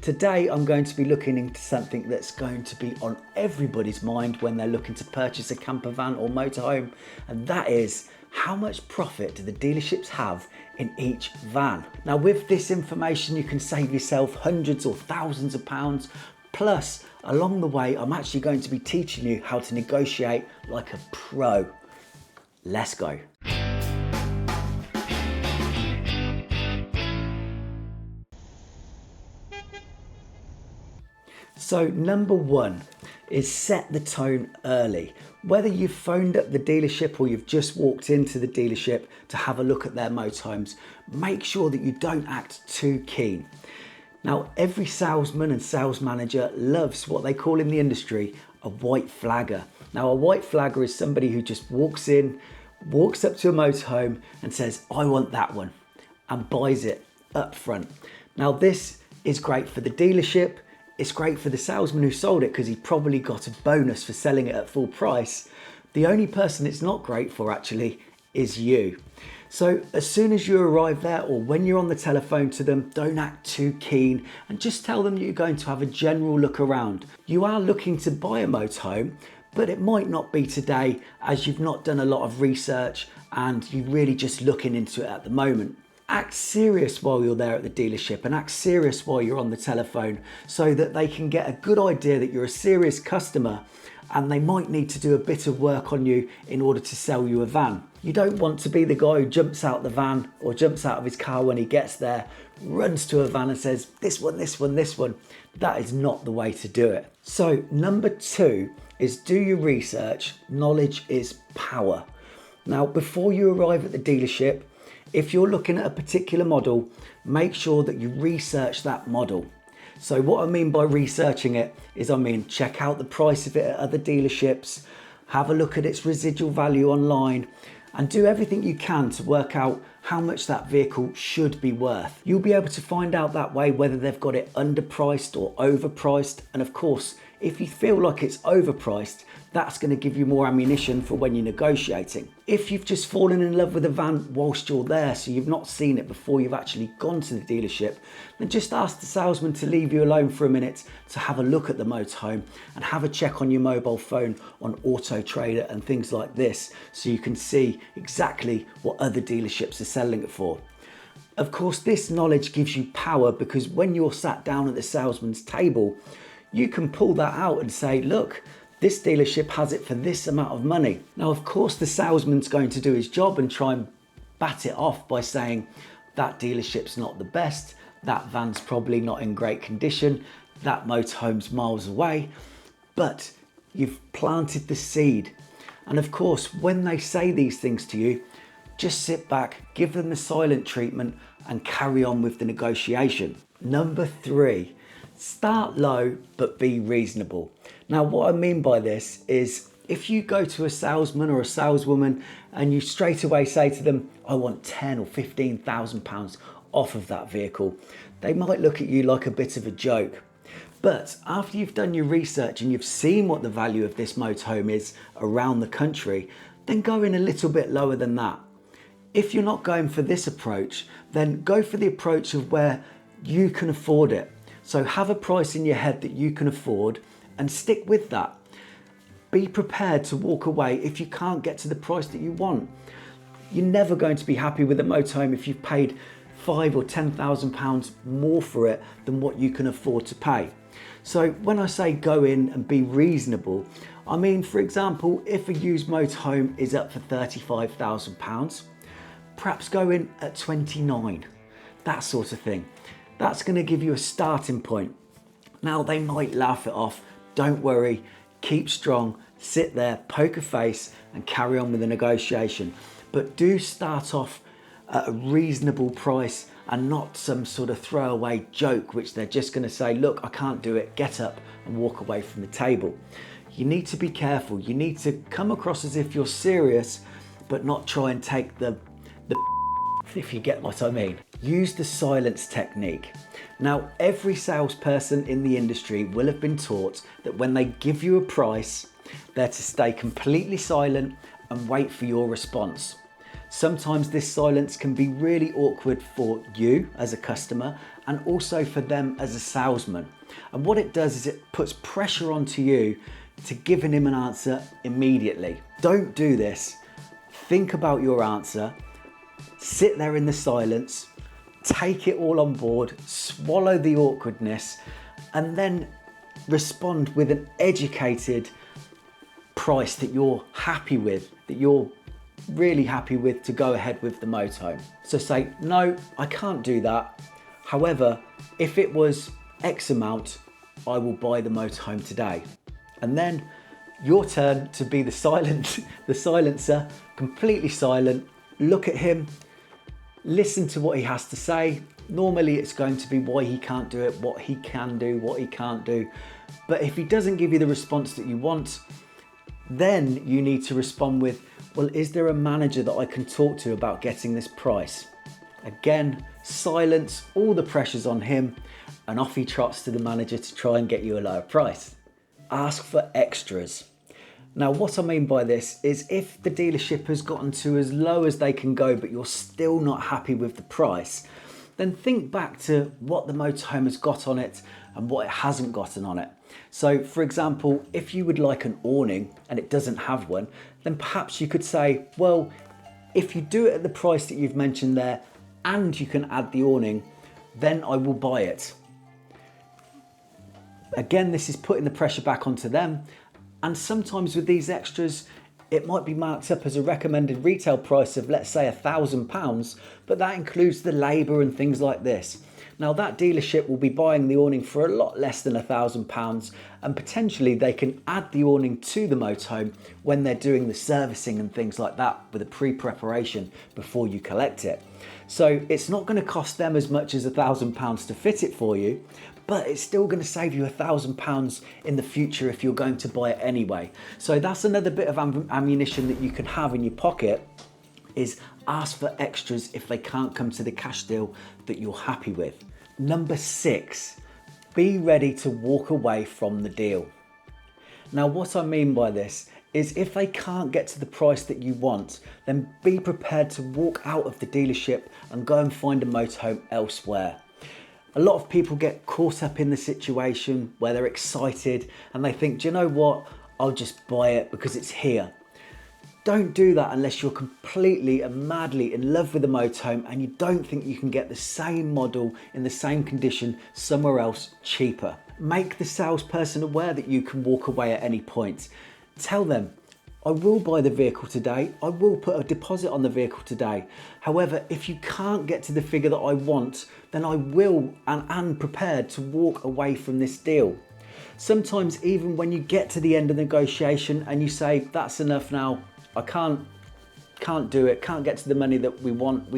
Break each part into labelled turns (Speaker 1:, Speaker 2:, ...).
Speaker 1: Today I'm going to be looking into something that's going to be on everybody's mind when they're looking to purchase a camper van or motorhome, and that is how much profit do the dealerships have in each van. Now with this information you can save yourself hundreds or thousands of pounds, plus along the way I'm actually going to be teaching you how to negotiate like a pro. Let's go. So number one is set the tone early. Whether you've phoned up the dealership or you've just walked into the dealership to have a look at their motorhomes, make sure that you don't act too keen. Now, every salesman and sales manager loves what they call in the industry a white flagger. Now, a white flagger is somebody who just walks in, walks up to a motorhome and says, I want that one, and buys it up front. Now, this is great for the dealership. It's great for the salesman who sold it because he probably got a bonus for selling it at full price. The only person it's not great for actually is you. So as soon as you arrive there or when you're on the telephone to them, don't act too keen and just tell them you're going to have a general look around. You are looking to buy a motorhome, but it might not be today as you've not done a lot of research and you're really just looking into it at the moment. Act serious while you're there at the dealership and act serious while you're on the telephone so that they can get a good idea that you're a serious customer and they might need to do a bit of work on you in order to sell you a van. You don't want to be the guy who jumps out the van or jumps out of his car when he gets there, runs to a van and says, this one, this one, this one. That is not the way to do it. So number two is do your research. Knowledge is power. Now, before you arrive at the dealership, if you're looking at a particular model, make sure that you research that model. So what I mean by researching it is check out the price of it at other dealerships, have a look at its residual value online, and do everything you can to work out how much that vehicle should be worth. You'll be able to find out that way whether they've got it underpriced or overpriced. And of course, if you feel like it's overpriced, that's going to give you more ammunition for when you're negotiating. If you've just fallen in love with a van whilst you're there, so you've not seen it before you've actually gone to the dealership, then just ask the salesman to leave you alone for a minute to have a look at the motorhome and have a check on your mobile phone on Auto Trader and things like this so you can see exactly what other dealerships are selling it for. Of course, this knowledge gives you power because when you're sat down at the salesman's table, you can pull that out and say, look, this dealership has it for this amount of money. Now, of course, the salesman's going to do his job and try and bat it off by saying that dealership's not the best, that van's probably not in great condition, that motorhome's miles away, but you've planted the seed. And of course, when they say these things to you, just sit back, give them the silent treatment and carry on with the negotiation. Number three, start low, but be reasonable. Now, what I mean by this is if you go to a salesman or a saleswoman and you straight away say to them, I want 10 or 15,000 pounds off of that vehicle, they might look at you like a bit of a joke. But after you've done your research and you've seen what the value of this motorhome is around the country, then go in a little bit lower than that. If you're not going for this approach, then go for the approach of where you can afford it. So have a price in your head that you can afford and stick with that. Be prepared to walk away if you can't get to the price that you want. You're never going to be happy with a motorhome if you've paid £5,000 or £10,000 more for it than what you can afford to pay. So when I say go in and be reasonable, I mean, for example, if a used motorhome is up for £35,000, perhaps go in at 29, that sort of thing. That's going to give you a starting point. Now, they might laugh it off. Don't worry, keep strong, sit there, poker face and carry on with the negotiation. But do start off at a reasonable price and not some sort of throwaway joke which they're just going to say, look, I can't do it, get up and walk away from the table. You need to be careful. You need to come across as if you're serious, but not try and take the if you get what I mean. Use the silence technique. Now, every salesperson in the industry will have been taught that when they give you a price, they're to stay completely silent and wait for your response. Sometimes this silence can be really awkward for you as a customer and also for them as a salesman. And what it does is it puts pressure onto you to giving him an answer immediately. Don't do this. Think about your answer, sit there in the silence, take it all on board, swallow the awkwardness, and then respond with an educated price that you're happy with, that you're really happy with to go ahead with the motorhome. So say, no, I can't do that. However, if it was X amount, I will buy the motorhome today. And then your turn to be the silencer, completely silent, look at him, listen to what he has to say. Normally it's going to be why he can't do it, what he can do, what he can't do. But if he doesn't give you the response that you want, then you need to respond with, well, is there a manager that I can talk to about getting this price? Again, silence, all the pressure's on him, and off he trots to the manager to try and get you a lower price. Ask for extras. Now, what I mean by this is if the dealership has gotten to as low as they can go, but you're still not happy with the price, then think back to what the motorhome has got on it and what it hasn't gotten on it. So for example, if you would like an awning and it doesn't have one, then perhaps you could say, well, if you do it at the price that you've mentioned there and you can add the awning, then I will buy it. Again, this is putting the pressure back onto them. And sometimes with these extras, it might be marked up as a recommended retail price of, let's say, £1,000, but that includes the labour and things like this. Now that dealership will be buying the awning for a lot less than £1,000, and potentially they can add the awning to the motorhome when they're doing the servicing and things like that with a pre-preparation before you collect it. So it's not going to cost them as much as £1,000 to fit it for you, but it's still going to save you £1,000 in the future if you're going to buy it anyway. So that's another bit of ammunition that you can have in your pocket, is ask for extras if they can't come to the cash deal that you're happy with. Number 6, be ready to walk away from the deal. Now what I mean by this is if they can't get to the price that you want, then be prepared to walk out of the dealership and go and find a motorhome elsewhere. A lot of people get caught up in the situation where they're excited and they think, do you know what, I'll just buy it because it's here. Don't do that unless you're completely and madly in love with the motorhome and you don't think you can get the same model in the same condition somewhere else cheaper. Make the salesperson aware that you can walk away at any point. Tell them, I will buy the vehicle today, I will put a deposit on the vehicle today. However, if you can't get to the figure that I want, then I will and am prepared to walk away from this deal. Sometimes even when you get to the end of the negotiation and you say, that's enough now, I can't do it, can't get to the money that we want,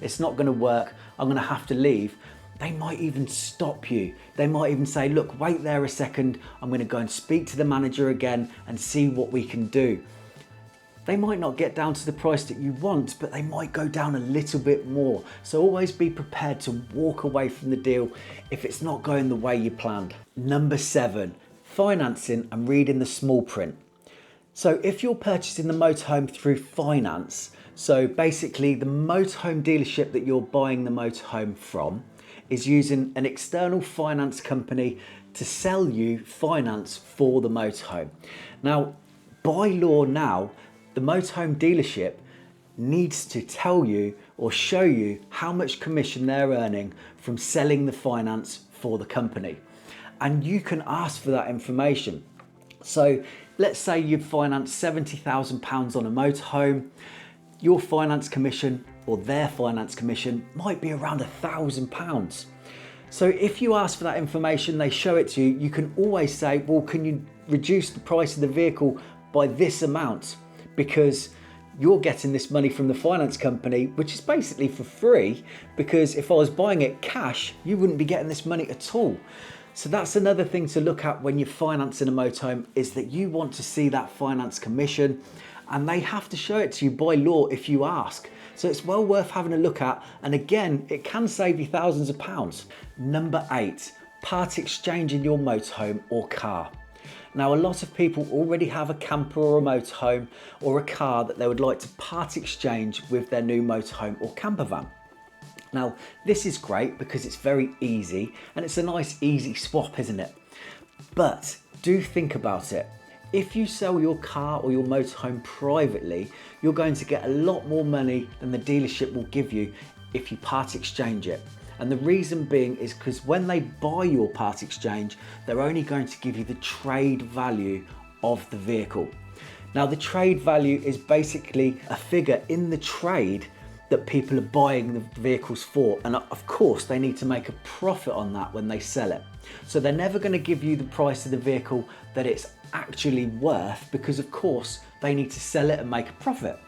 Speaker 1: it's not going to work, I'm going to have to leave. They might even stop you. They might even say, look, wait there a second, I'm going to go and speak to the manager again and see what we can do. They might not get down to the price that you want, but they might go down a little bit more. So always be prepared to walk away from the deal if it's not going the way you planned. Number 7, financing and reading the small print. So if you're purchasing the motorhome through finance, so basically the motorhome dealership that you're buying the motorhome from is using an external finance company to sell you finance for the motorhome. Now, by law now, the motorhome dealership needs to tell you or show you how much commission they're earning from selling the finance for the company. And you can ask for that information. So let's say you've financed £70,000 on a motorhome, your finance commission or their finance commission might be around £1,000. So if you ask for that information, they show it to you, you can always say, well, can you reduce the price of the vehicle by this amount? Because you're getting this money from the finance company, which is basically for free, because if I was buying it cash, you wouldn't be getting this money at all. So that's another thing to look at when you're financing a motorhome, is that you want to see that finance commission, and they have to show it to you by law if you ask. So it's well worth having a look at, and again, it can save you thousands of pounds. Number 8, part exchanging your motorhome or car. Now, a lot of people already have a camper or a motorhome or a car that they would like to part exchange with their new motorhome or campervan. Now, this is great because it's very easy and it's a nice easy swap, isn't it? But do think about it. If you sell your car or your motorhome privately, you're going to get a lot more money than the dealership will give you if you part exchange it. And the reason being is because when they buy your part exchange, they're only going to give you the trade value of the vehicle. Now, the trade value is basically a figure in the trade that people are buying the vehicles for, and of course they need to make a profit on that when they sell it. So they're never going to give you the price of the vehicle that it's actually worth, because of course they need to sell it and make a profit.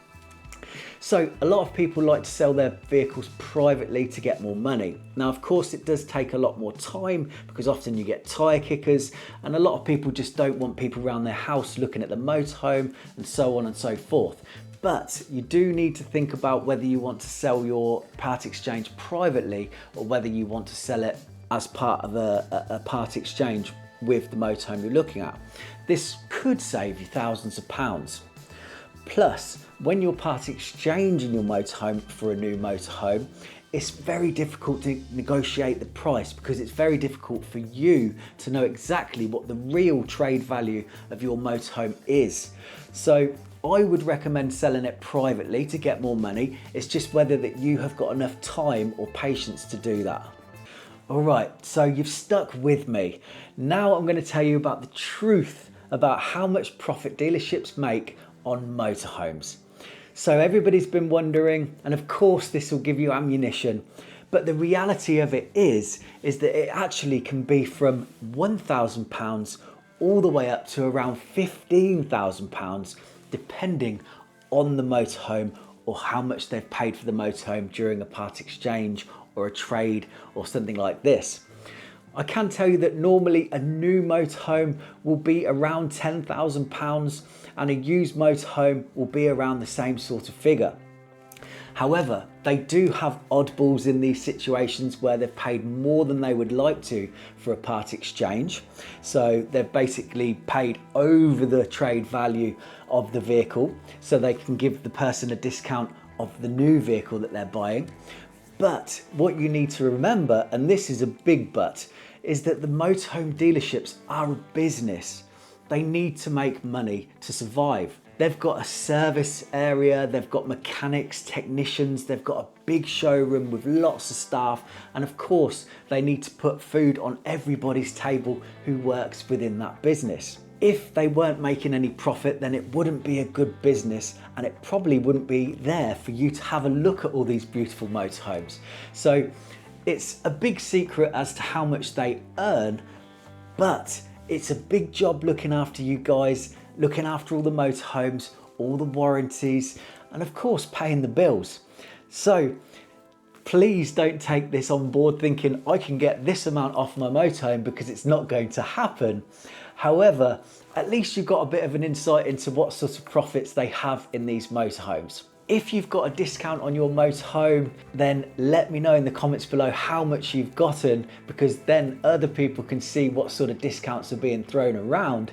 Speaker 1: So a lot of people like to sell their vehicles privately to get more money. Now, of course, it does take a lot more time because often you get tyre kickers, and a lot of people just don't want people around their house looking at the motorhome and so on and so forth. But you do need to think about whether you want to sell your part exchange privately or whether you want to sell it as part of a part exchange with the motorhome you're looking at. This could save you thousands of pounds. Plus, when you're part exchanging your motorhome for a new motorhome, it's very difficult to negotiate the price because it's very difficult for you to know exactly what the real trade value of your motorhome is. So I would recommend selling it privately to get more money. It's just whether that you have got enough time or patience to do that. All right, so you've stuck with me. Now I'm going to tell you about the truth about how much profit dealerships make on motorhomes. So everybody's been wondering, and of course this will give you ammunition, but the reality of it is that it actually can be from £1,000 all the way up to around £15,000, depending on the motorhome or how much they've paid for the motorhome during a part exchange or a trade or something like this. I can tell you that normally a new motorhome will be around £10,000 and a used motorhome will be around the same sort of figure. However, they do have oddballs in these situations where they've paid more than they would like to for a part exchange. So they've basically paid over the trade value of the vehicle so they can give the person a discount of the new vehicle that they're buying. But what you need to remember, and this is a big but, is that the motorhome dealerships are a business. They need to make money to survive. They've got a service area, they've got mechanics, technicians, they've got a big showroom with lots of staff, and of course they need to put food on everybody's table who works within that business. If they weren't making any profit, then it wouldn't be a good business, and it probably wouldn't be there for you to have a look at all these beautiful motorhomes. So it's a big secret as to how much they earn, but it's a big job looking after you guys, looking after all the motorhomes, all the warranties, and of course paying the bills. So please don't take this on board thinking I can get this amount off my motorhome, because it's not going to happen. However, at least you've got a bit of an insight into what sort of profits they have in these motorhomes. If you've got a discount on your motorhome, then let me know in the comments below how much you've gotten, because then other people can see what sort of discounts are being thrown around.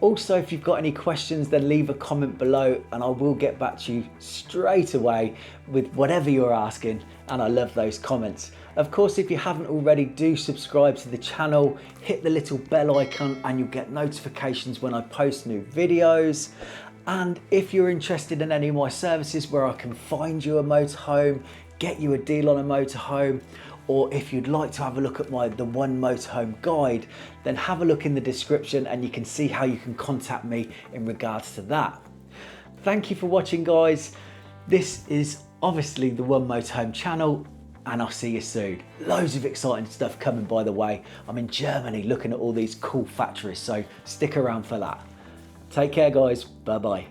Speaker 1: Also, if you've got any questions, then leave a comment below and I will get back to you straight away with whatever you're asking, and I love those comments. Of course, if you haven't already, do subscribe to the channel, hit the little bell icon and you'll get notifications when I post new videos. And if you're interested in any of my services where I can find you a motorhome, get you a deal on a motorhome, or if you'd like to have a look at the One Motorhome guide, then have a look in the description and you can see how you can contact me in regards to that. Thank you for watching, guys. This is obviously the One Motorhome channel, and I'll see you soon. Loads of exciting stuff coming, by the way. I'm in Germany looking at all these cool factories, so stick around for that. Take care, guys. Bye-bye.